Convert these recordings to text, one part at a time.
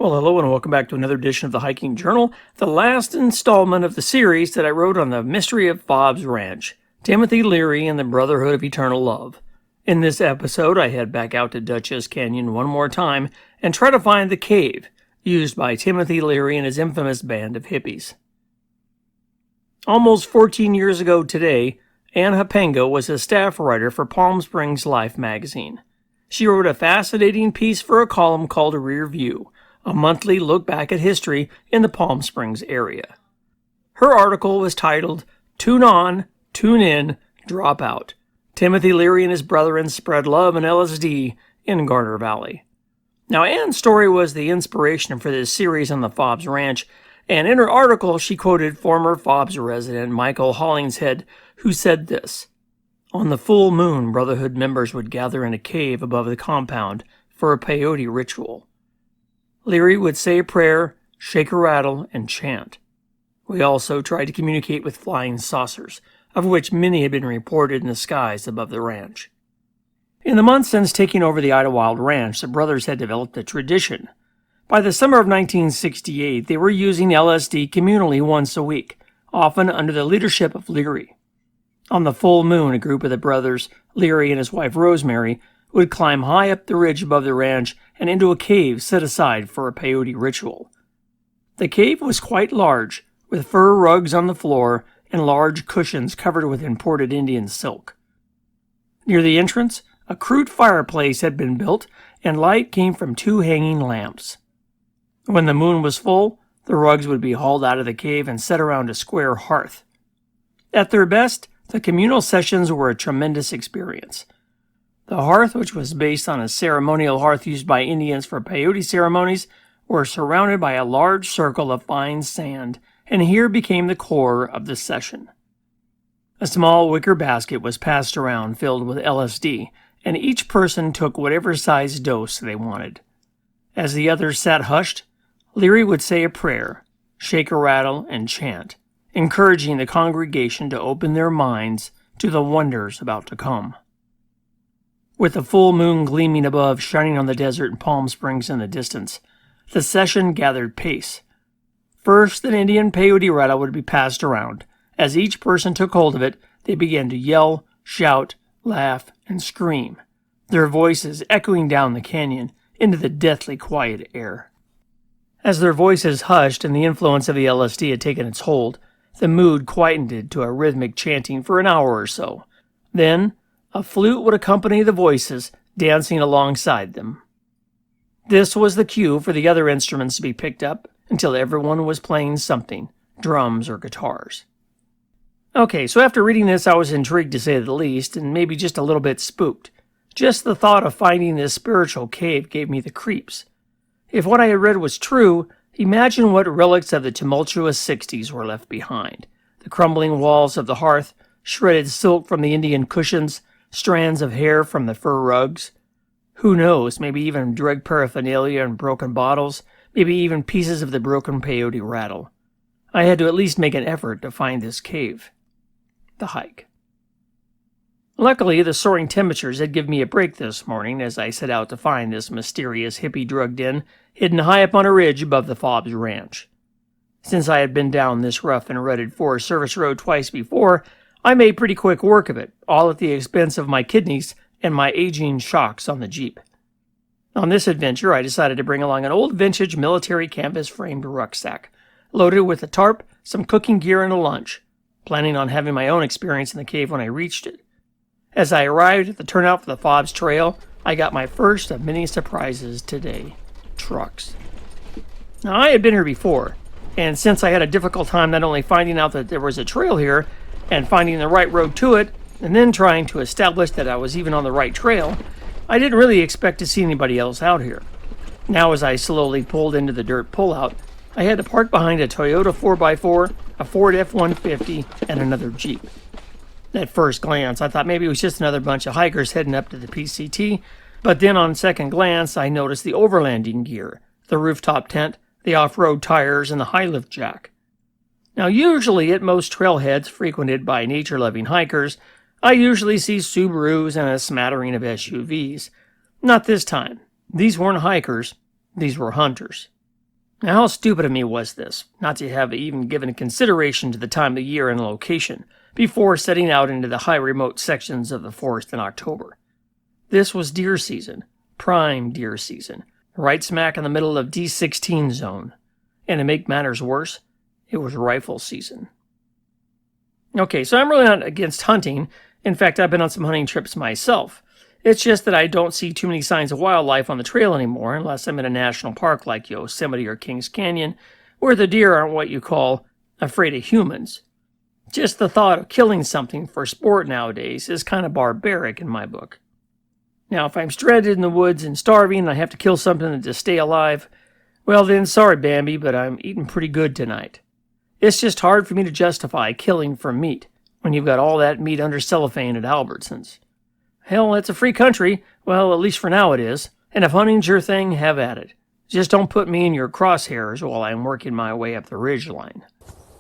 Well, hello and welcome back to another edition of the Hiking Journal, the last installment of the series that I wrote on the mystery of Fobes Ranch, Timothy Leary and the Brotherhood of Eternal Love. In this episode, I head back out to Dutchess Canyon one more time and try to find the cave used by Timothy Leary and his infamous band of hippies. Almost 14 years ago today, Ann Hapengo was a staff writer for Palm Springs Life magazine. She wrote a fascinating piece for a column called Rear View, a monthly look back at history in the Palm Springs area. Her article was titled, Tune On, Tune In, Drop Out. Timothy Leary and his brethren spread love and LSD in Garner Valley. Now, Ann's story was the inspiration for this series on the Fobes Ranch, and in her article she quoted former Fobes resident Michael Hollingshead, who said this: "On the full moon, Brotherhood members would gather in a cave above the compound for a peyote ritual. Leary would say a prayer, shake a rattle, and chant. We also tried to communicate with flying saucers, of which many had been reported in the skies above the ranch." In the months since taking over the Idlewild Ranch, the brothers had developed a tradition. By the summer of 1968, they were using LSD communally once a week, often under the leadership of Leary. On the full moon, a group of the brothers, Leary and his wife Rosemary, would climb high up the ridge above the ranch and into a cave set aside for a peyote ritual. The cave was quite large, with fur rugs on the floor and large cushions covered with imported Indian silk. Near the entrance, a crude fireplace had been built, and light came from two hanging lamps. When the moon was full, the rugs would be hauled out of the cave and set around a square hearth. At their best, the communal sessions were a tremendous experience. The hearth, which was based on a ceremonial hearth used by Indians for peyote ceremonies, were surrounded by a large circle of fine sand, and here became the core of the session. A small wicker basket was passed around filled with LSD, and each person took whatever size dose they wanted. As the others sat hushed, Leary would say a prayer, shake a rattle, and chant, encouraging the congregation to open their minds to the wonders about to come. With the full moon gleaming above, shining on the desert and Palm Springs in the distance, the session gathered pace. First, an Indian peyote rattle would be passed around. As each person took hold of it, they began to yell, shout, laugh, and scream, their voices echoing down the canyon into the deathly quiet air. As their voices hushed and the influence of the LSD had taken its hold, the mood quietened to a rhythmic chanting for an hour or so. Then, a flute would accompany the voices, dancing alongside them. This was the cue for the other instruments to be picked up until everyone was playing something, drums or guitars. Okay, so after reading this, I was intrigued to say the least, and maybe just a little bit spooked. Just the thought of finding this spiritual cave gave me the creeps. If what I had read was true, imagine what relics of the tumultuous 60s were left behind. The crumbling walls of the hearth, shredded silk from the Indian cushions, strands of hair from the fur rugs. Who knows, maybe even drug paraphernalia and broken bottles, maybe even pieces of the broken peyote rattle. I had to at least make an effort to find this cave. The hike. Luckily, the soaring temperatures had given me a break this morning as I set out to find this mysterious hippie-drugged inn hidden high up on a ridge above the Fobes Ranch. Since I had been down this rough and rutted Forest Service road twice before, I made pretty quick work of it, all at the expense of my kidneys and my aging shocks on the Jeep. On this adventure, I decided to bring along an old vintage military canvas-framed rucksack, loaded with a tarp, some cooking gear, and a lunch, planning on having my own experience in the cave when I reached it. As I arrived at the turnout for the Fobes Trail, I got my first of many surprises today: trucks. Now, I had been here before, and since I had a difficult time not only finding out that there was a trail here, and finding the right road to it, and then trying to establish that I was even on the right trail, I didn't really expect to see anybody else out here. Now, as I slowly pulled into the dirt pullout, I had to park behind a Toyota 4x4, a Ford F-150, and another Jeep. At first glance, I thought maybe it was just another bunch of hikers heading up to the PCT, but then on second glance, I noticed the overlanding gear, the rooftop tent, the off-road tires, and the high-lift jack. Now, usually at most trailheads frequented by nature-loving hikers, I usually see Subarus and a smattering of SUVs. Not this time. These weren't hikers. These were hunters. Now, how stupid of me was this, not to have even given consideration to the time of year and location before setting out into the high remote sections of the forest in October. This was deer season, prime deer season, right smack in the middle of D16 zone. And to make matters worse, it was rifle season. Okay, so I'm really not against hunting. In fact, I've been on some hunting trips myself. It's just that I don't see too many signs of wildlife on the trail anymore unless I'm in a national park like Yosemite or Kings Canyon, where the deer aren't what you call afraid of humans. Just the thought of killing something for sport nowadays is kind of barbaric in my book. Now, if I'm stranded in the woods and starving and I have to kill something to stay alive, well then, sorry Bambi, but I'm eating pretty good tonight. It's just hard for me to justify killing for meat when you've got all that meat under cellophane at Albertsons. Hell, it's a free country. Well, at least for now it is. And if hunting's your thing, have at it. Just don't put me in your crosshairs while I'm working my way up the ridgeline.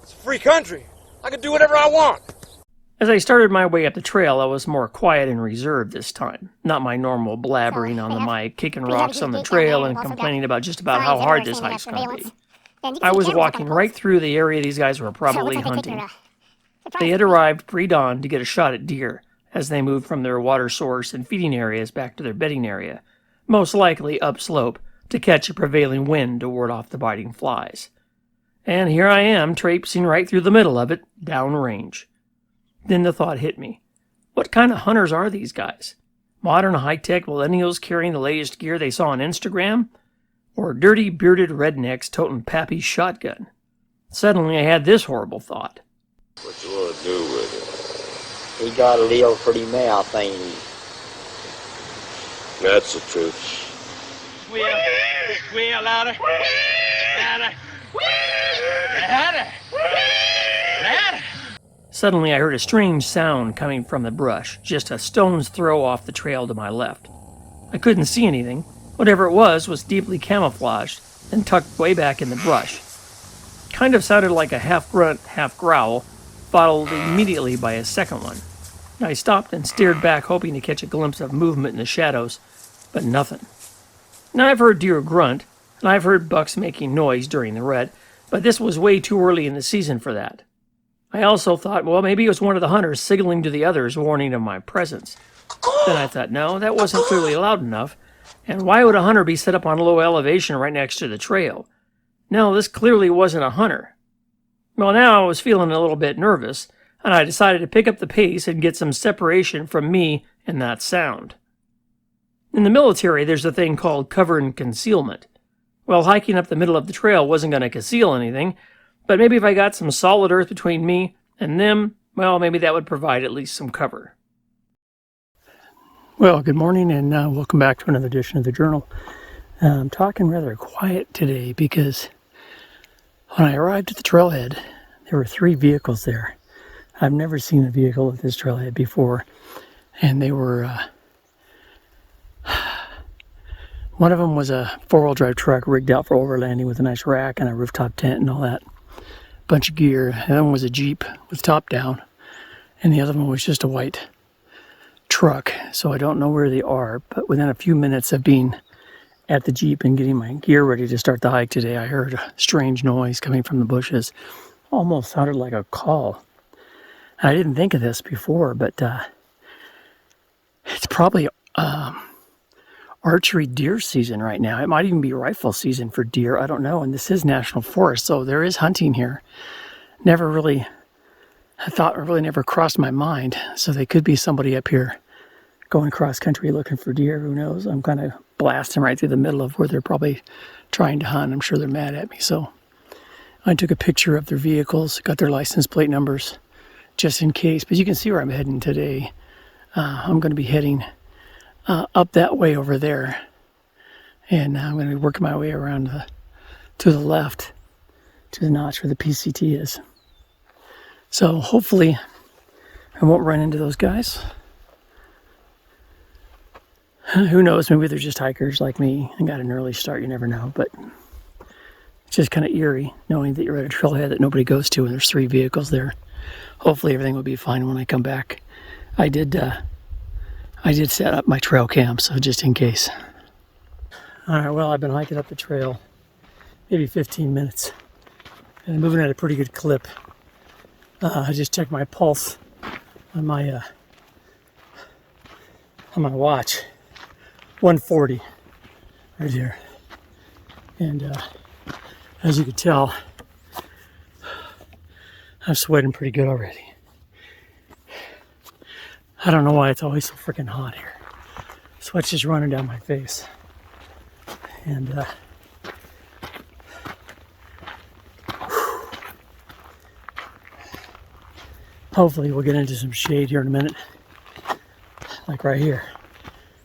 It's a free country. I can do whatever I want. As I started my way up the trail, I was more quiet and reserved this time. Not my normal blabbering on the mic, kicking rocks on the trail and complaining about just about how hard this hike's going to be. I was walking right through the area these guys were probably hunting. They had arrived pre-dawn to get a shot at deer as they moved from their water source and feeding areas back to their bedding area, most likely upslope to catch a prevailing wind to ward off the biting flies. And here I am, traipsing right through the middle of it, downrange. Then the thought hit me. What kind of hunters are these guys? Modern high-tech millennials carrying the latest gear they saw on Instagram? Or dirty, bearded rednecks toting Pappy's shotgun? Suddenly I had this horrible thought. What you want to do with it? He got a little pretty mouth, ain't he? That's the truth. Squeal louder. Louder. Louder. Suddenly I heard a strange sound coming from the brush, just a stone's throw off the trail to my left. I couldn't see anything. Whatever it was deeply camouflaged and tucked way back in the brush. Kind of sounded like a half-grunt, half-growl, followed immediately by a second one. I stopped and stared back, hoping to catch a glimpse of movement in the shadows, but nothing. Now, I've heard deer grunt, and I've heard bucks making noise during the rut, but this was way too early in the season for that. I also thought, well, maybe it was one of the hunters signaling to the others, warning of my presence. Then I thought, no, that wasn't clearly loud enough, and why would a hunter be set up on low elevation right next to the trail? No, this clearly wasn't a hunter. Well, now I was feeling a little bit nervous, and I decided to pick up the pace and get some separation from me and that sound. In the military, there's a thing called cover and concealment. Well, hiking up the middle of the trail wasn't going to conceal anything, but maybe if I got some solid earth between me and them, well, maybe that would provide at least some cover. Well, good morning and welcome back to another edition of the Journal. I'm talking rather quiet today because when I arrived at the trailhead, there were 3 vehicles there. I've never seen a vehicle at this trailhead before, and they were, one of them was a 4-wheel drive truck rigged out for overlanding with a nice rack and a rooftop tent and all that bunch of gear. And the other one was a Jeep with top down, and the other one was just a white truck. So I don't know where they are, but within a few minutes of being at the Jeep and getting my gear ready to start the hike today, I heard a strange noise coming from the bushes. Almost sounded like a call. I didn't think of this before, but it's probably archery deer season right now. It might even be rifle season for deer. I don't know. And this is national forest, so there is hunting here. I thought it really never crossed my mind. So they could be somebody up here going cross country looking for deer. Who knows? I'm kind of blasting right through the middle of where they're probably trying to hunt. I'm sure they're mad at me. So I took a picture of their vehicles, got their license plate numbers, just in case. But you can see where I'm heading today. I'm going to be heading up that way over there. And I'm going to be working my way around to the left to the notch where the PCT is. So hopefully I won't run into those guys. Who knows, maybe they're just hikers like me and got an early start, you never know. But it's just kind of eerie knowing that you're at a trailhead that nobody goes to and there's 3 vehicles there. Hopefully everything will be fine when I come back. I did set up my trail cam, so just in case. All right, well, I've been hiking up the trail maybe 15 minutes. And I'm moving at a pretty good clip. I just checked my pulse on my watch. 140 right here. And as you can tell, I'm sweating pretty good already. I don't know why it's always so freaking hot here. Sweat's just running down my face. And hopefully we'll get into some shade here in a minute. Like right here.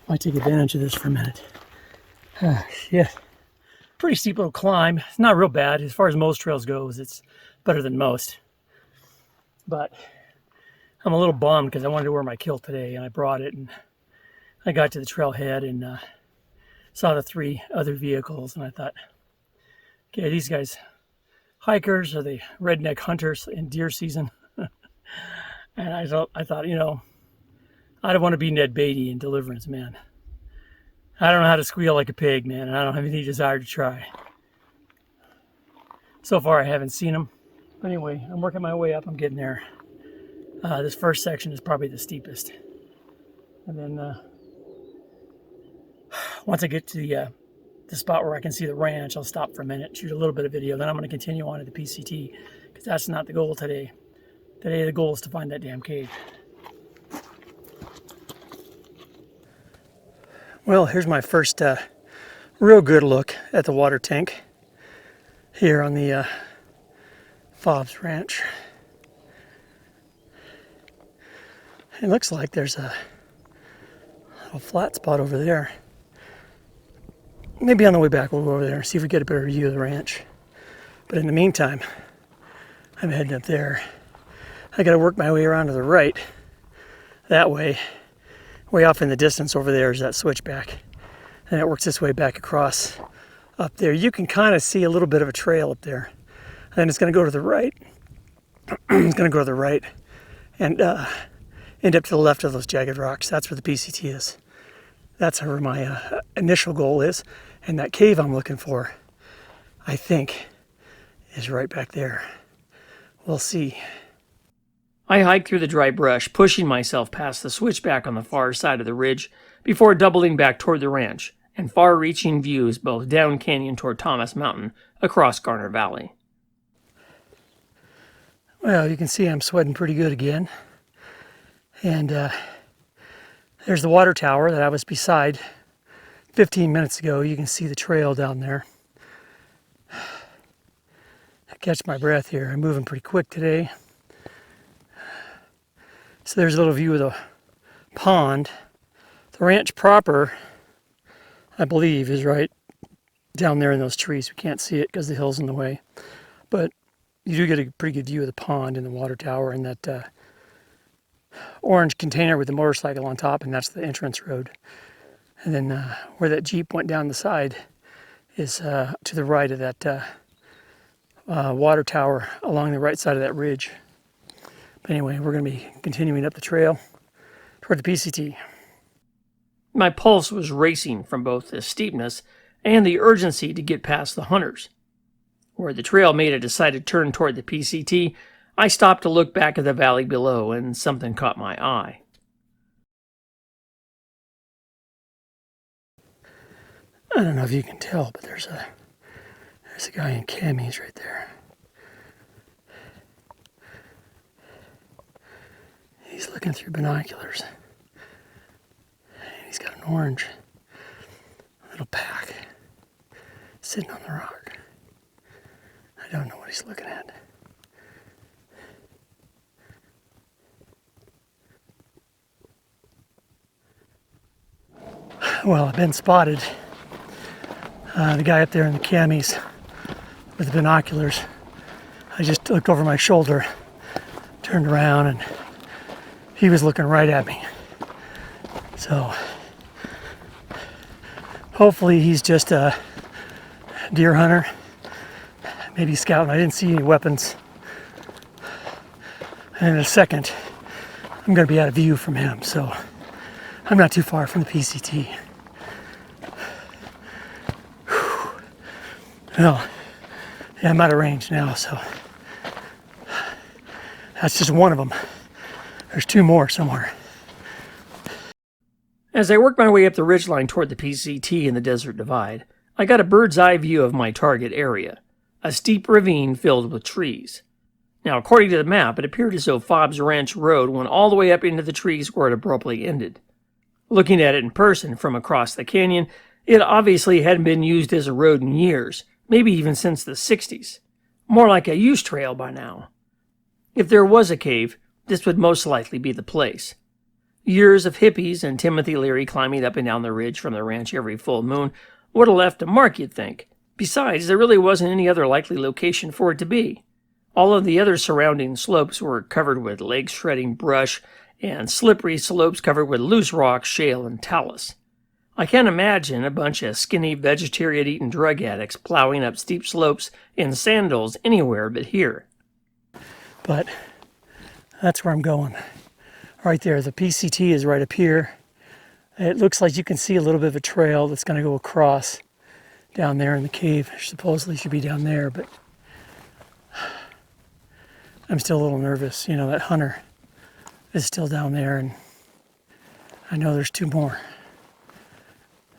Might take advantage of this for a minute. Yeah. Pretty steep little climb. It's not real bad. As far as most trails goes, it's better than most. But I'm a little bummed because I wanted to wear my kilt today and I brought it, and I got to the trailhead and saw the 3 other vehicles, and I thought, okay, these guys hikers, are they redneck hunters in deer season? And I thought, you know, I don't want to be Ned Beatty in Deliverance, man. I don't know how to squeal like a pig, man, and I don't have any desire to try. So far, I haven't seen them. But anyway, I'm working my way up. I'm getting there. This first section is probably the steepest. And then once I get to the spot where I can see the ranch, I'll stop for a minute, shoot a little bit of video. Then I'm going to continue on to the PCT, because that's not the goal today. Today, the goal is to find that damn cave. Well, here's my first real good look at the water tank here on the Fobes Ranch. It looks like there's a little flat spot over there. Maybe on the way back we'll go over there and see if we get a better view of the ranch. But in the meantime, I'm heading up there. I gotta work my way around to the right. That way off in the distance over there is that switchback. And it works this way back across up there. You can kind of see a little bit of a trail up there. And then it's gonna go to the right. It's gonna go to the right and end up to the left of those jagged rocks. That's where the PCT is. That's where my initial goal is. And that cave I'm looking for, I think, is right back there. We'll see. I hiked through the dry brush, pushing myself past the switchback on the far side of the ridge before doubling back toward the ranch and far-reaching views both down canyon toward Thomas Mountain across Garner Valley. Well, you can see I'm sweating pretty good again. And there's the water tower that I was beside 15 minutes ago. You can see the trail down there. I catch my breath here. I'm moving pretty quick today. So there's a little view of the pond. The ranch proper, I believe, is right down there in those trees. We can't see it because the hill's in the way. But you do get a pretty good view of the pond and the water tower and that orange container with the motorcycle on top, and that's the entrance road. And then where that Jeep went down the side is to the right of that water tower along the right side of that ridge. But anyway, we're going to be continuing up the trail toward the PCT. My pulse was racing from both the steepness and the urgency to get past the hunters. Where the trail made a decided turn toward the PCT, I stopped to look back at the valley below, and something caught my eye. I don't know if you can tell, but there's a guy in camis right there. He's looking through binoculars. And he's got an orange little pack sitting on the rock. I don't know what he's looking at. Well, I've been spotted. The guy up there in the camis with the binoculars. I just looked over my shoulder, turned around, and he was looking right at me. So hopefully he's just a deer hunter, maybe scouting. I didn't see any weapons. And in a second, I'm going to be out of view from him, so I'm not too far from the PCT. Well, Yeah, I'm out of range now, so that's just one of them. There's two more somewhere. As I worked my way up the ridgeline toward the PCT and the Desert Divide, I got a bird's eye view of my target area, a steep ravine filled with trees. Now, according to the map, it appeared as though Fobes Ranch Road went all the way up into the trees where it abruptly ended. Looking at it in person from across the canyon, it obviously hadn't been used as a road in years, maybe even since the 60s. More like a use trail by now. If there was a cave, this would most likely be the place. Years of hippies and Timothy Leary climbing up and down the ridge from the ranch every full moon would have left a mark, you'd think. Besides, there really wasn't any other likely location for it to be. All of the other surrounding slopes were covered with leg-shredding brush and slippery slopes covered with loose rock, shale, and talus. I can't imagine a bunch of skinny vegetarian-eating drug addicts plowing up steep slopes in sandals anywhere but here. But that's where I'm going. Right there, the PCT is right up here. It looks like you can see a little bit of a trail that's going to go across down there in the cave. Supposedly should be down there, but I'm still a little nervous. You know, that hunter is still down there, and I know there's two more.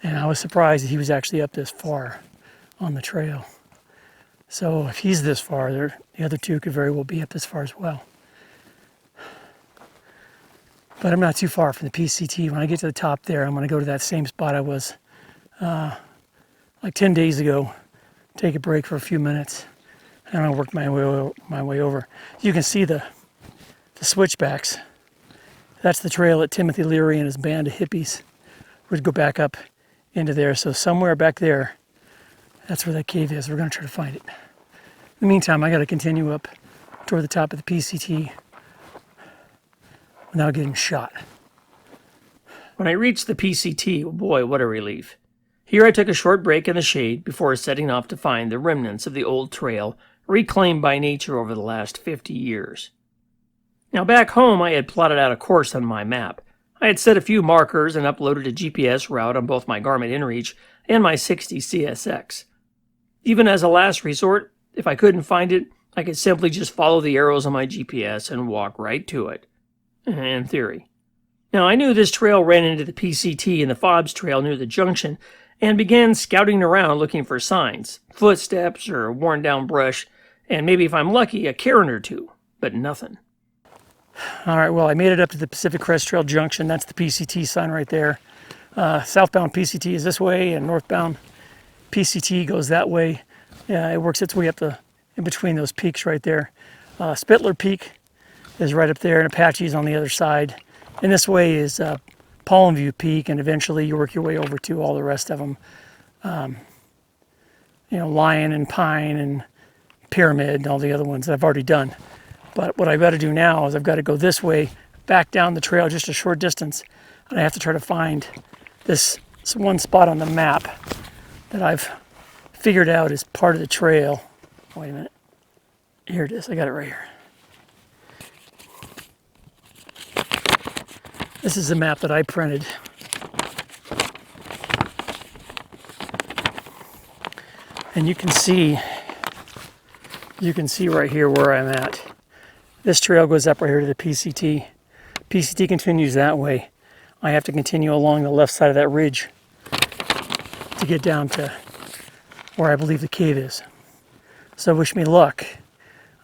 And I was surprised that he was actually up this far on the trail. So if he's this far, the other two could very well be up this far as well. But I'm not too far from the PCT. When I get to the top there, I'm going to go to that same spot I was like 10 days ago, take a break for a few minutes, and I'll work my way over. You can see the switchbacks. That's the trail that Timothy Leary and his band of hippies would go back up into there. So somewhere back there, that's where that cave is. We're going to try to find it. In the meantime, I got to continue up toward the top of the PCT without getting shot. When I reached the PCT, oh boy, what a relief. Here I took a short break in the shade before setting off to find the remnants of the old trail reclaimed by nature over the last 50 years. Now back home, I had plotted out a course on my map. I had set a few markers and uploaded a GPS route on both my Garmin InReach and my 60 CSX. Even as a last resort, if I couldn't find it, I could simply just follow the arrows on my GPS and walk right to it. In theory. Now, I knew this trail ran into the PCT and the Fobes Trail near the junction, and began scouting around looking for signs, footsteps or worn down brush, and maybe if I'm lucky, a cairn or two, but nothing. All right, well, I made it up to the Pacific Crest Trail junction. That's the PCT sign right there. Southbound PCT is this way, and northbound PCT goes that way. It works its way up in between those peaks right there. Spittler Peak is right up there, and Apache's on the other side. And this way is Palm View Peak, and eventually you work your way over to all the rest of them. Lion and Pine and Pyramid and all the other ones that I've already done. But what I've got to do now is I've got to go this way, back down the trail just a short distance, and I have to try to find this one spot on the map that I've figured out is part of the trail. Wait a minute. Here it is. I got it right here. This is the map that I printed. And you can see right here where I'm at. This trail goes up right here to the PCT. PCT continues that way. I have to continue along the left side of that ridge to get down to where I believe the cave is. So wish me luck.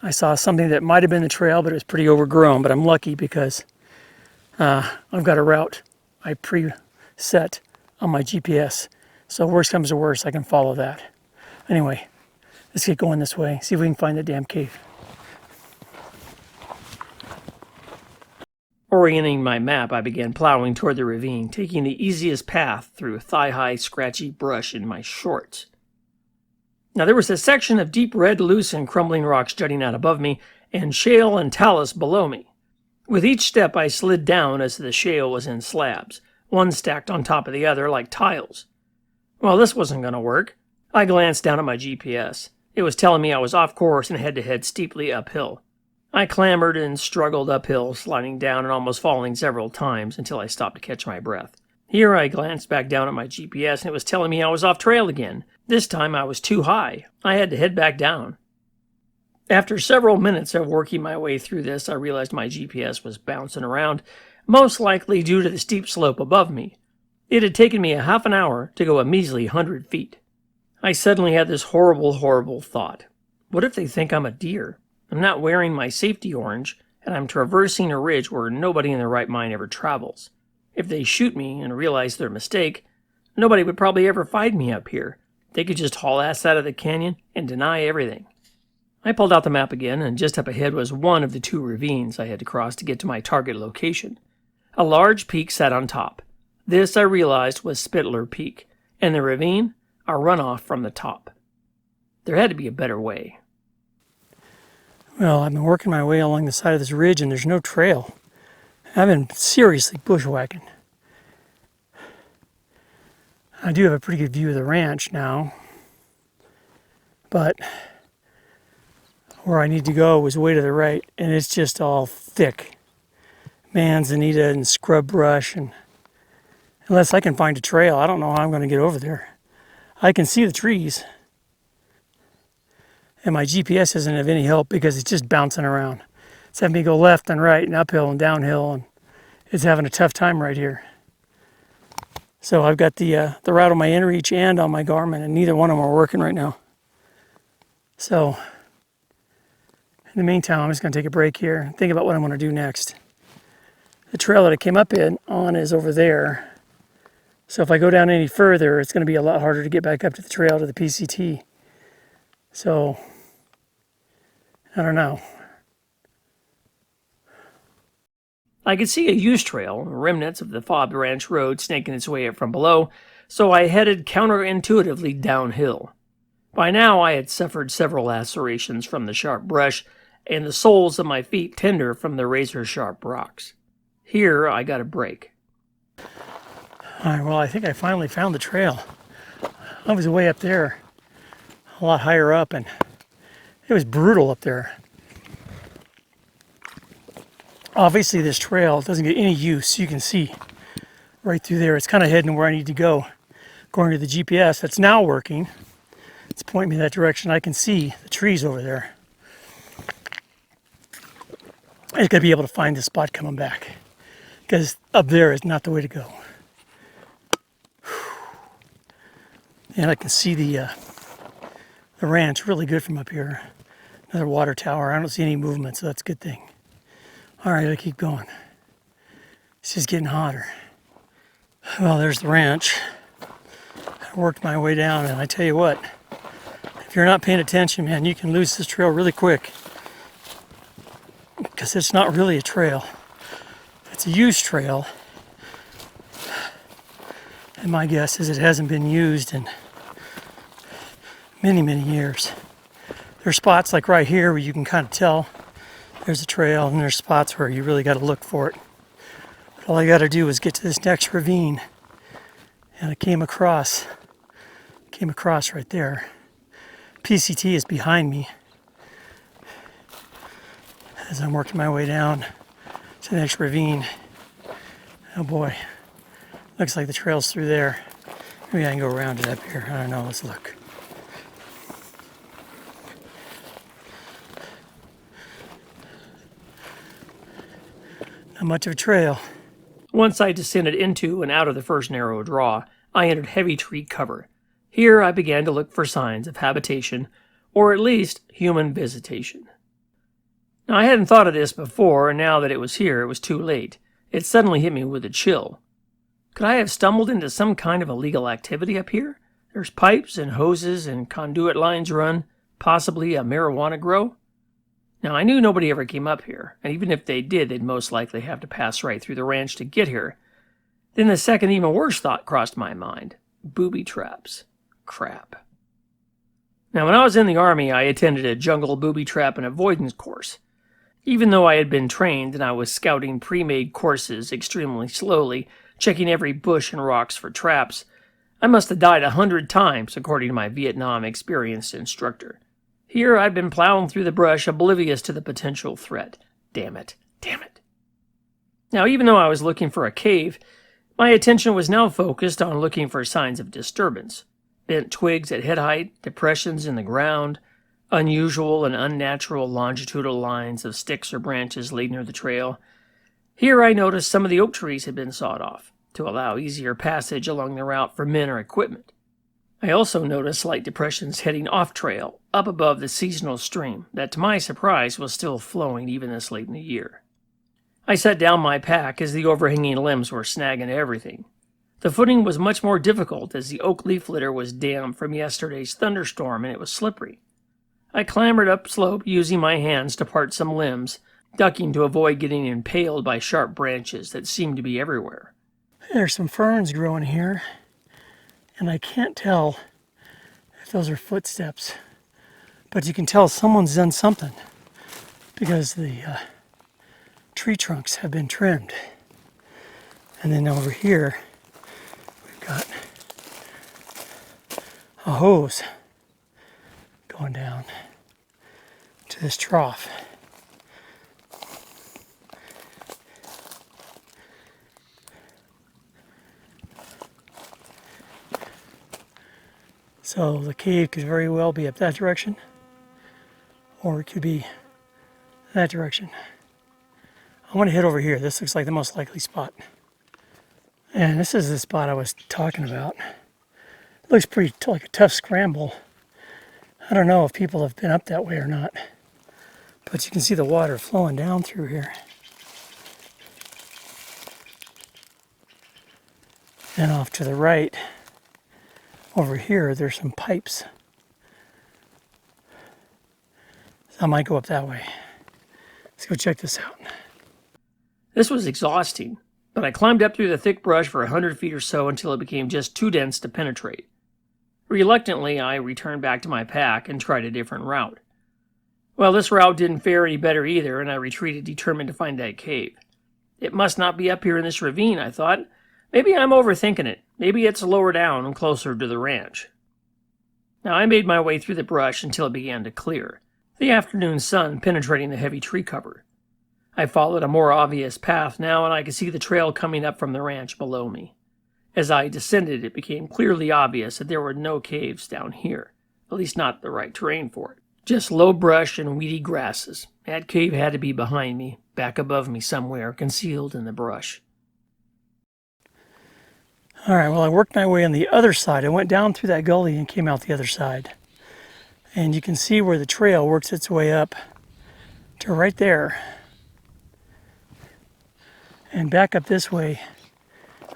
I saw something that might have been the trail, but it was pretty overgrown. But I'm lucky because I've got a route I preset on my GPS. So worst comes to worst, I can follow that. Anyway, let's get going this way. See if we can find the damn cave. Orienting my map, I began plowing toward the ravine, taking the easiest path through thigh-high scratchy brush in my shorts. Now there was a section of deep red, loose and crumbling rocks jutting out above me, and shale and talus below me. With each step I slid down as the shale was in slabs, one stacked on top of the other like tiles. Well, this wasn't going to work. I glanced down at my GPS. It was telling me I was off course and had to head steeply uphill. I clambered and struggled uphill, sliding down and almost falling several times until I stopped to catch my breath. Here I glanced back down at my GPS and it was telling me I was off trail again. This time I was too high. I had to head back down. After several minutes of working my way through this, I realized my GPS was bouncing around, most likely due to the steep slope above me. It had taken me a half an hour to go a measly 100 feet. I suddenly had this horrible thought. What if they think I'm a deer? I'm not wearing my safety orange, and I'm traversing a ridge where nobody in their right mind ever travels. If they shoot me and realize their mistake, nobody would probably ever find me up here. They could just haul ass out of the canyon and deny everything. I pulled out the map again, and just up ahead was one of the 2 ravines I had to cross to get to my target location. A large peak sat on top. This, I realized, was Spittler Peak, and the ravine, a runoff from the top. There had to be a better way. Well, I've been working my way along the side of this ridge, and there's no trail. I've been seriously bushwhacking. I do have a pretty good view of the ranch now, but where I need to go was way to the right, and it's just all thick manzanita and scrub brush, and unless I can find a trail, I don't know how I'm going to get over there. I can see the trees, and my GPS isn't of any help because it's just bouncing around. It's having me go left and right and uphill and downhill, and it's having a tough time right here. So I've got the route on my inReach and on my Garmin, and neither one of them are working right now. So in the meantime, I'm just going to take a break here and think about what I'm going to do next. The trail that I came up on is over there. So if I go down any further, it's going to be a lot harder to get back up to the trail to the PCT. So I don't know. I could see a used trail, remnants of the Fobes Ranch road snaking its way up from below, so I headed counterintuitively downhill. By now I had suffered several lacerations from the sharp brush, and the soles of my feet tender from the razor-sharp rocks. Here I got a break. Alright, well, I think I finally found the trail. I was way up there, a lot higher up, and it was brutal up there. Obviously this trail doesn't get any use. You can see right through there. It's kind of heading where I need to go. According to the GPS that's now working, it's pointing me that direction. I can see the trees over there. I just got to be able to find the spot coming back, because up there is not the way to go. And I can see the ranch really good from up here. Another water tower. I don't see any movement, so that's a good thing. All right, I keep going. It's just getting hotter. Well, there's the ranch. I worked my way down, and I tell you what, if you're not paying attention, man, you can lose this trail really quick, because it's not really a trail. It's a used trail, and my guess is it hasn't been used in many years. There's spots like right here where you can kind of tell there's a trail, and there's spots where you really got to look for it. But all I got to do is get to this next ravine, and I came across right there. PCT is behind me as I'm working my way down to the next ravine. Oh boy, looks like the trail's through there. Maybe I can go around it up here. I don't know, let's look. Not much of a trail. Once I descended into and out of the first narrow draw, I entered heavy tree cover. Here I began to look for signs of habitation, or at least human visitation. Now, I hadn't thought of this before, and now that it was here, it was too late. It suddenly hit me with a chill. Could I have stumbled into some kind of illegal activity up here? There's pipes and hoses and conduit lines run, possibly a marijuana grow. Now, I knew nobody ever came up here, and even if they did, they'd most likely have to pass right through the ranch to get here. Then the second, even worse thought crossed my mind. Booby traps. Crap. Now, when I was in the Army, I attended a jungle booby trap and avoidance course. Even though I had been trained and I was scouting pre-made courses extremely slowly, checking every bush and rocks for traps, I must have died 100 times, according to my Vietnam experienced instructor. Here I'd been plowing through the brush, oblivious to the potential threat. Damn it. Now, even though I was looking for a cave, my attention was now focused on looking for signs of disturbance. Bent twigs at head height, depressions in the ground, Unusual and unnatural longitudinal lines of sticks or branches lay near the trail. Here I noticed some of the oak trees had been sawed off to allow easier passage along the route for men or equipment. I also noticed slight depressions heading off trail, up above the seasonal stream that, to my surprise, was still flowing even this late in the year. I set down my pack as the overhanging limbs were snagging everything. The footing was much more difficult as the oak leaf litter was damp from yesterday's thunderstorm and it was slippery. I clambered up slope using my hands to part some limbs, ducking to avoid getting impaled by sharp branches that seemed to be everywhere. There's some ferns growing here, and I can't tell if those are footsteps, but you can tell someone's done something because the tree trunks have been trimmed. And then over here, we've got a hose going down to this trough. So the cave could very well be up that direction, or it could be that direction. I want to head over here. This looks like the most likely spot. And this is the spot I was talking about. It looks pretty like a tough scramble. I don't know if people have been up that way or not, but you can see the water flowing down through here. And off to the right, over here, there's some pipes. So I might go up that way. Let's go check this out. This was exhausting, but I climbed up through the thick brush for 100 feet or so until it became just too dense to penetrate. Reluctantly, I returned back to my pack and tried a different route. Well, this route didn't fare any better either, and I retreated determined to find that cave. It must not be up here in this ravine, I thought. Maybe I'm overthinking it. Maybe it's lower down and closer to the ranch. Now I made my way through the brush until it began to clear, the afternoon sun penetrating the heavy tree cover. I followed a more obvious path now, and I could see the trail coming up from the ranch below me. As I descended, it became clearly obvious that there were no caves down here, at least not the right terrain for it. Just low brush and weedy grasses. That cave had to be behind me, back above me somewhere, concealed in the brush. All right, well, I worked my way on the other side. I went down through that gully and came out the other side. And you can see where the trail works its way up to right there. And back up this way,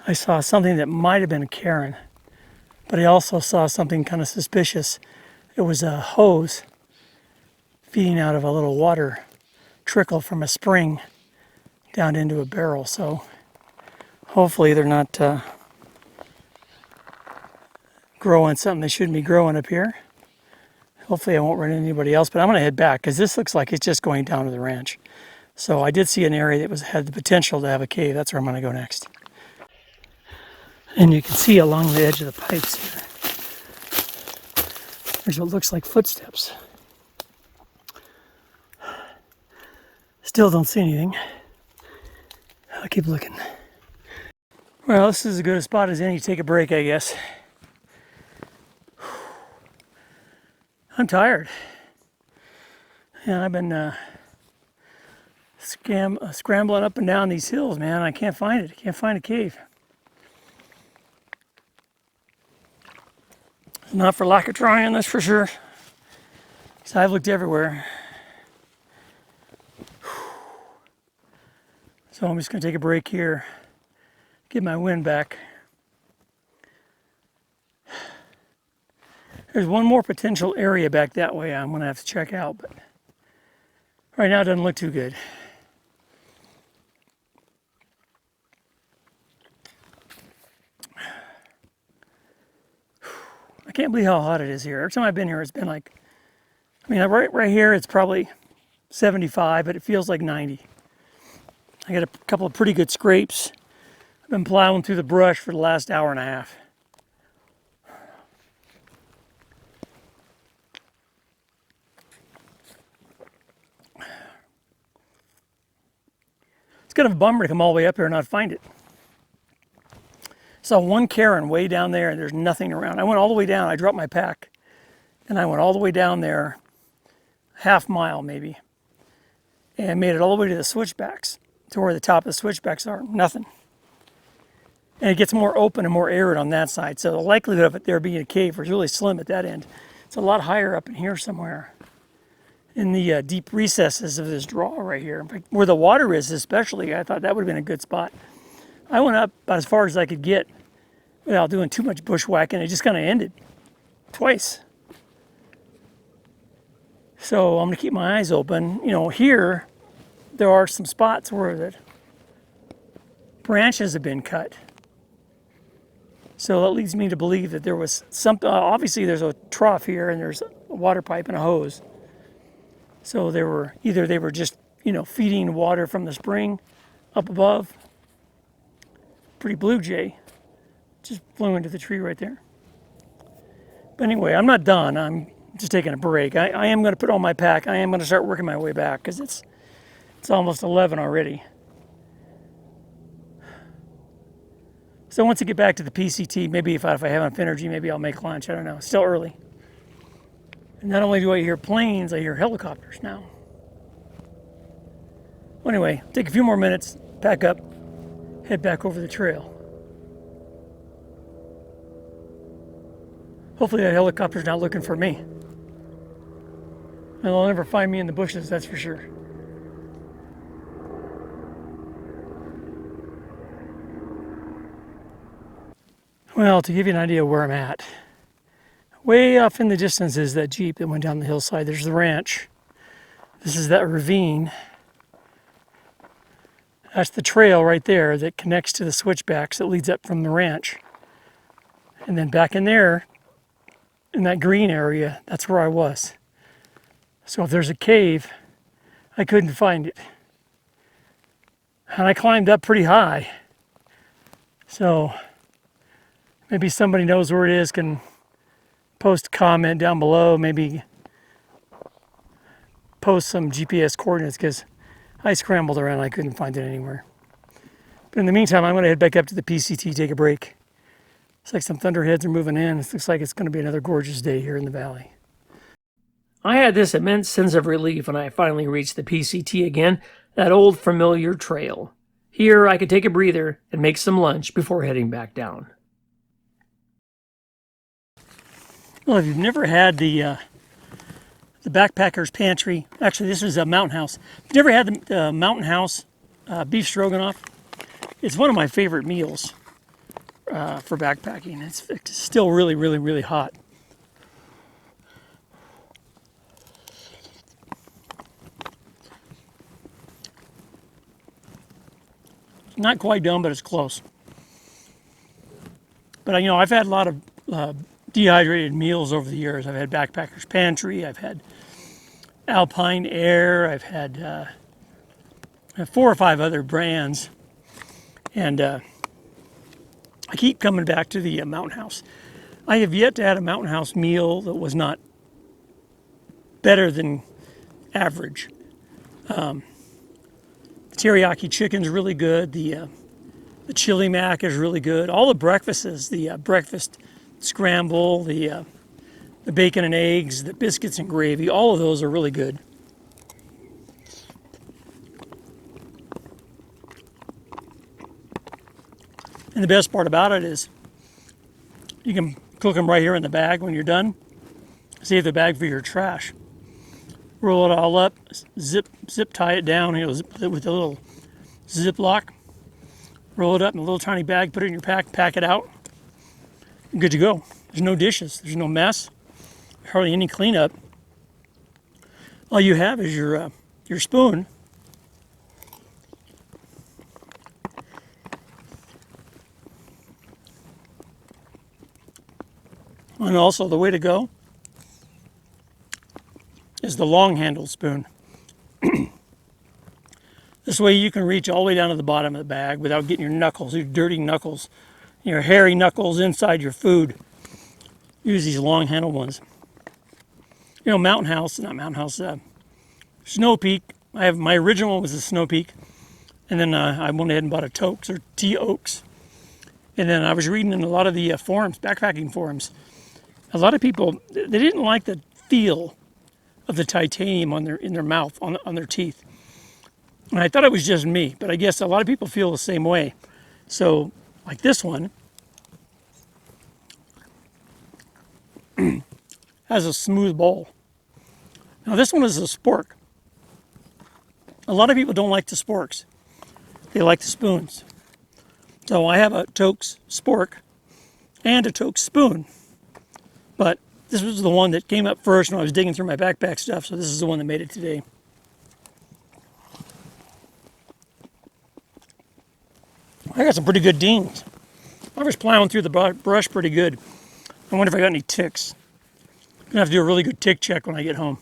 I saw something that might have been a cairn, but I also saw something kind of suspicious. It was a hose feeding out of a little water trickle from a spring down into a barrel. So hopefully they're not growing something they shouldn't be growing up here. Hopefully I won't run into anybody else, but I'm going to head back because this looks like it's just going down to the ranch. So I did see an area that had the potential to have a cave. That's where I'm going to go next. And you can see along the edge of the pipes here, there's what looks like footsteps. Still don't see anything. I'll keep looking. Well, this is as good a spot as any to take a break, I guess. I'm tired. And I've been scrambling up and down these hills, man. I can't find it. I can't find a cave. Not for lack of trying, that's for sure. So I've looked everywhere. So I'm just going to take a break here, get my wind back. There's one more potential area back that way I'm going to have to check out, but right now it doesn't look too good. I can't believe how hot it is here. Every time I've been here, it's been like, I mean, right here, it's probably 75, but it feels like 90. I got a couple of pretty good scrapes. I've been plowing through the brush for the last hour and a half. It's kind of a bummer to come all the way up here and not find it. Saw one cairn way down there and there's nothing around. I went all the way down. I dropped my pack and I went all the way down there half mile maybe, and made it all the way to the switchbacks, to where the top of the switchbacks are. Nothing. And it gets more open and more arid on that side. So the likelihood of it there being a cave was really slim at that end. It's a lot higher up in here somewhere, in the deep recesses of this draw right here. In fact, where the water is especially, I thought that would have been a good spot. I went up about as far as I could get without doing too much bushwhacking. It just kind of ended twice. So I'm going to keep my eyes open. You know, here there are some spots where the branches have been cut. So that leads me to believe that there was some, obviously there's a trough here and there's a water pipe and a hose. So they were just, you know, feeding water from the spring up above. Pretty blue jay just flew into the tree right there. But anyway, I'm not done. I'm just taking a break. I am going to put on my pack. I am going to start working my way back because it's almost 11 already. So once I get back to the PCT, maybe if I have enough energy, maybe I'll make lunch. I don't know. It's still early. And not only do I hear planes, I hear helicopters now. Well, anyway, take a few more minutes, pack up, head back over the trail. Hopefully that helicopter's not looking for me. And they'll never find me in the bushes, that's for sure. Well, to give you an idea of where I'm at, way off in the distance is that Jeep that went down the hillside. There's the ranch. This is that ravine. That's the trail right there that connects to the switchbacks that leads up from the ranch. And then back in there, in that green area, that's where I was. So if there's a cave, I couldn't find it. And I climbed up pretty high. So maybe somebody knows where it is, can post a comment down below, maybe post some GPS coordinates, because I scrambled around, I couldn't find it anywhere. But in the meantime, I'm going to head back up to the PCT, take a break. It's like some thunderheads are moving in. It looks like it's going to be another gorgeous day here in the valley. I had this immense sense of relief when I finally reached the PCT again, that old familiar trail. Here I could take a breather and make some lunch before heading back down. Well, if you've never had the backpacker's pantry, actually this is a Mountain House. If you've never had the Mountain House beef stroganoff, it's one of my favorite meals for backpacking. It's still really, really, really hot. Not quite done, but it's close. But you know, I've had a lot of dehydrated meals over the years. I've had Backpacker's Pantry, I've had Alpine Air, I've had 4 or 5 other brands, and I keep coming back to the Mountain House. I have yet to have a Mountain House meal that was not better than average. The teriyaki chicken's really good. The chili mac is really good. All the breakfasts, the breakfast scramble, the bacon and eggs, the biscuits and gravy, all of those are really good. And the best part about it is you can cook them right here in the bag when you're done. Save the bag for your trash. Roll it all up, zip tie it down, you know, with a little Ziploc. Roll it up in a little tiny bag, put it in your pack it out. Good to go. There's no dishes, there's no mess, hardly any cleanup. All you have is your spoon. And also the way to go is the long-handled spoon. This way you can reach all the way down to the bottom of the bag without getting your knuckles, your dirty knuckles, your hairy knuckles inside your food. Use these long-handled ones. You know, Snow Peak. My original one was a Snow Peak, and then I went ahead and bought a Tokes or T-Oaks. And then I was reading in a lot of the forums, backpacking forums. A lot of people, they didn't like the feel of the titanium in their mouth, on their teeth. And I thought it was just me, but I guess a lot of people feel the same way. So, like this one has a smooth bowl. Now this one is a spork. A lot of people don't like the sporks. They like the spoons. So I have a Toke's spork and a Toke's spoon. But this was the one that came up first when I was digging through my backpack stuff, so this is the one that made it today. I got some pretty good dings. I was plowing through the brush pretty good. I wonder if I got any ticks. I'm gonna have to do a really good tick check when I get home.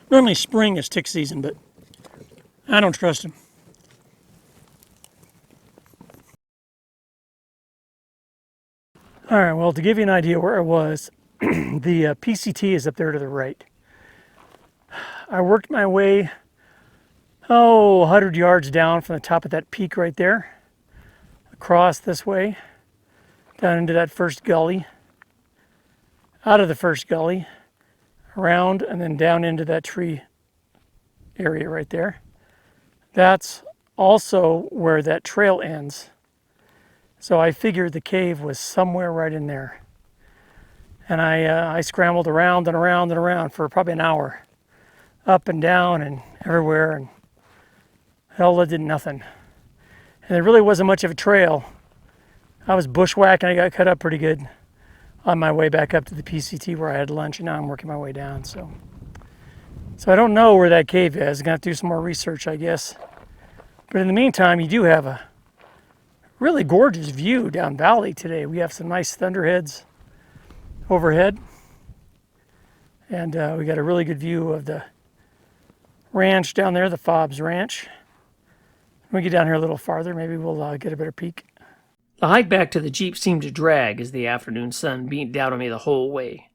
Normally spring is tick season, but I don't trust them. All right, well, to give you an idea where I was, the PCT is up there to the right. I worked my way, 100 yards down from the top of that peak right there, across this way, down into that first gully, out of the first gully, around, and then down into that tree area right there. That's also where that trail ends. So I figured the cave was somewhere right in there. And I scrambled around and around and around for probably an hour, up and down and everywhere, and hell, it did nothing. And there really wasn't much of a trail. I was bushwhacking, I got cut up pretty good on my way back up to the PCT where I had lunch, and now I'm working my way down. So I don't know where that cave is. I'm gonna have to do some more research, I guess. But in the meantime, you do have a really gorgeous view down valley today. We have some nice thunderheads overhead, and we got a really good view of the ranch down there, the Fobes Ranch. When we get down here a little farther, maybe we'll get a better peek. The hike back to the Jeep seemed to drag as the afternoon sun beat down on me the whole way.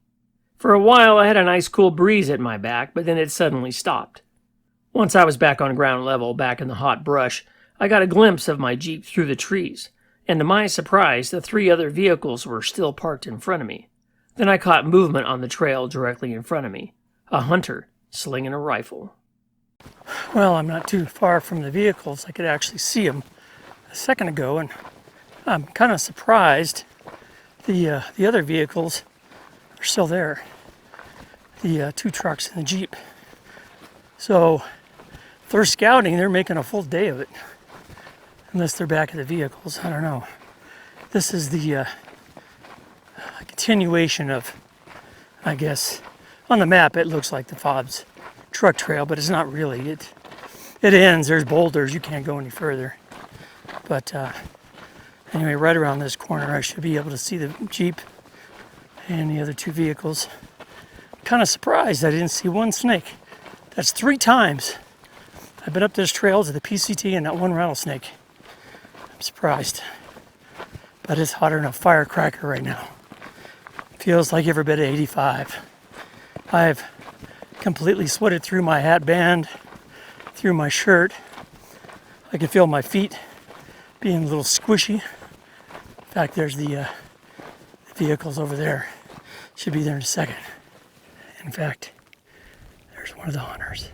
For a while I had a nice cool breeze at my back, but then it suddenly stopped. Once I was back on ground level, back in the hot brush, I got a glimpse of my Jeep through the trees, and to my surprise, the 3 other vehicles were still parked in front of me. Then I caught movement on the trail directly in front of me. A hunter slinging a rifle. Well, I'm not too far from the vehicles. I could actually see them a second ago, and I'm kind of surprised the other vehicles are still there. The 2 trucks and the Jeep. So, if they're scouting, they're making a full day of it. Unless they're back at the vehicles, I don't know. This is the continuation of, I guess, on the map it looks like the Fobs truck trail, but it's not really. It ends, there's boulders, you can't go any further. But anyway, right around this corner I should be able to see the Jeep and the other 2 vehicles. Kind of surprised I didn't see one snake. That's 3 times I've been up this trail to the PCT and not one rattlesnake. I'm surprised. But it's hotter than a firecracker right now. Feels like every bit of 85. I've completely sweated through my hat band, through my shirt. I can feel my feet being a little squishy. In fact, there's the vehicles over there. Should be there in a second. In fact, there's one of the hunters.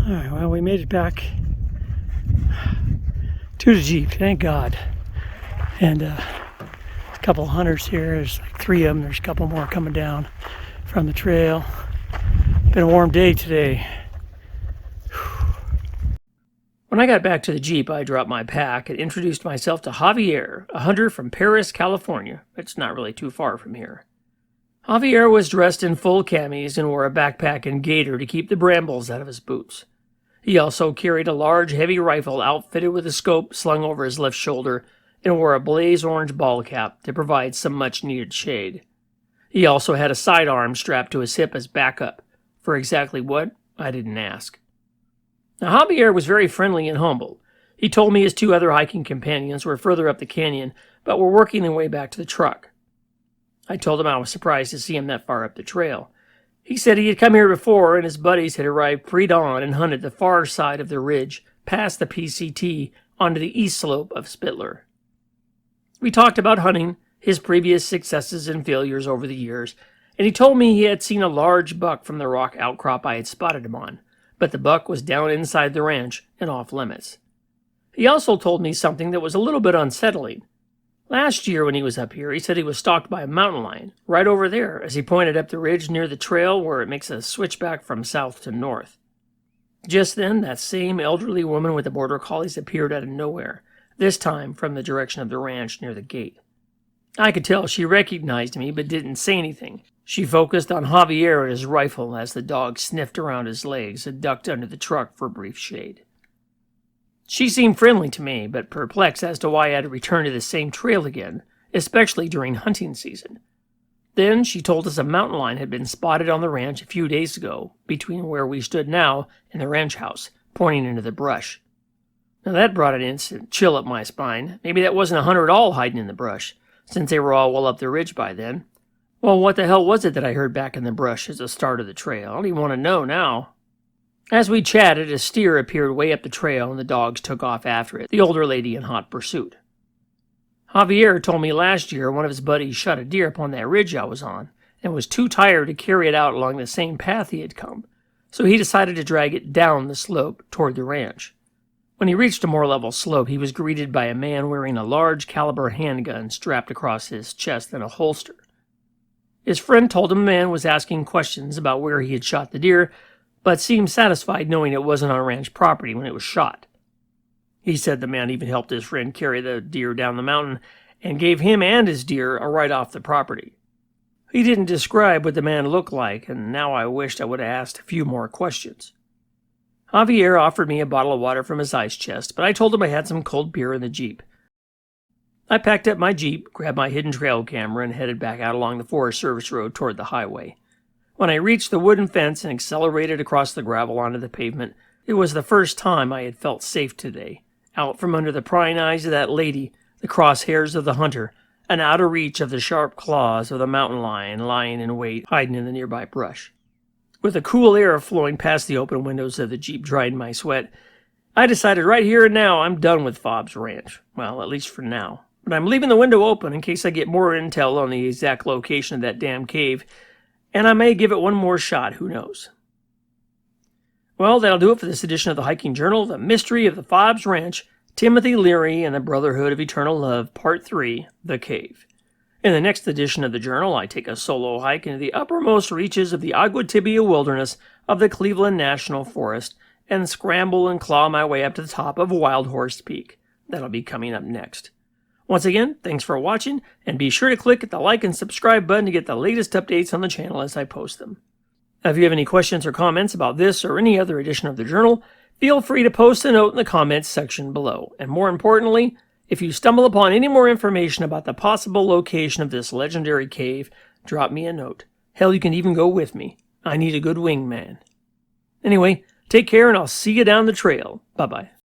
All right, well, we made it back to the Jeep, thank God. And a couple of hunters here. There's like 3 of them. There's a couple more coming down from the trail. Been a warm day today. When I got back to the Jeep, I dropped my pack and introduced myself to Javier, a hunter from Paris, California. It's not really too far from here. Javier was dressed in full camis and wore a backpack and gaiter to keep the brambles out of his boots. He also carried a large, heavy rifle outfitted with a scope slung over his left shoulder and wore a blaze orange ball cap to provide some much-needed shade. He also had a sidearm strapped to his hip as backup. For exactly what, I didn't ask. Now, Javier was very friendly and humble. He told me his 2 other hiking companions were further up the canyon, but were working their way back to the truck. I told him I was surprised to see him that far up the trail. He said he had come here before and his buddies had arrived pre-dawn and hunted the far side of the ridge past the PCT onto the east slope of Spittler. We talked about hunting, his previous successes and failures over the years, and he told me he had seen a large buck from the rock outcrop I had spotted him on, but the buck was down inside the ranch and off limits. He also told me something that was a little bit unsettling. Last year when he was up here, he said he was stalked by a mountain lion, right over there, as he pointed up the ridge near the trail where it makes a switchback from south to north. Just then, that same elderly woman with the border collies appeared out of nowhere, this time from the direction of the ranch near the gate. I could tell she recognized me, but didn't say anything. She focused on Javier and his rifle as the dog sniffed around his legs and ducked under the truck for brief shade. She seemed friendly to me, but perplexed as to why I had to return to the same trail again, especially during hunting season. Then she told us a mountain lion had been spotted on the ranch a few days ago, between where we stood now and the ranch house, pointing into the brush. Now that brought an instant chill up my spine. Maybe that wasn't a hunter at all hiding in the brush, since they were all well up the ridge by then. Well, what the hell was it that I heard back in the brush as the start of the trail? I don't even want to know now. As we chatted, a steer appeared way up the trail and the dogs took off after it, the older lady in hot pursuit. Javier told me last year one of his buddies shot a deer upon that ridge I was on and was too tired to carry it out along the same path he had come, so he decided to drag it down the slope toward the ranch. When he reached a more level slope, he was greeted by a man wearing a large caliber handgun strapped across his chest in a holster. His friend told him the man was asking questions about where he had shot the deer, but seemed satisfied knowing it wasn't on ranch property when it was shot. He said the man even helped his friend carry the deer down the mountain and gave him and his deer a ride off the property. He didn't describe what the man looked like, and now I wished I would have asked a few more questions. Javier offered me a bottle of water from his ice chest, but I told him I had some cold beer in the Jeep. I packed up my Jeep, grabbed my hidden trail camera, and headed back out along the Forest Service Road toward the highway. When I reached the wooden fence and accelerated across the gravel onto the pavement, it was the first time I had felt safe today, out from under the prying eyes of that lady, the crosshairs of the hunter, and out of reach of the sharp claws of the mountain lion lying in wait, hiding in the nearby brush. With the cool air flowing past the open windows of the Jeep drying my sweat, I decided right here and now I'm done with Fobes Ranch. Well, at least for now. But I'm leaving the window open in case I get more intel on the exact location of that damn cave, and I may give it one more shot, who knows. Well, that'll do it for this edition of the Hiking Journal, The Mystery of the Fobes Ranch, Timothy Leary and the Brotherhood of Eternal Love, Part 3, The Cave. In the next edition of the journal, I take a solo hike into the uppermost reaches of the Agua Tibia wilderness of the Cleveland National Forest and scramble and claw my way up to the top of Wild Horse Peak. That'll be coming up next. Once again, thanks for watching, and be sure to click the like and subscribe button to get the latest updates on the channel as I post them. If you have any questions or comments about this or any other edition of the journal, feel free to post a note in the comments section below. And more importantly, if you stumble upon any more information about the possible location of this legendary cave, drop me a note. Hell, you can even go with me. I need a good wingman. Anyway, take care and I'll see you down the trail. Bye-bye.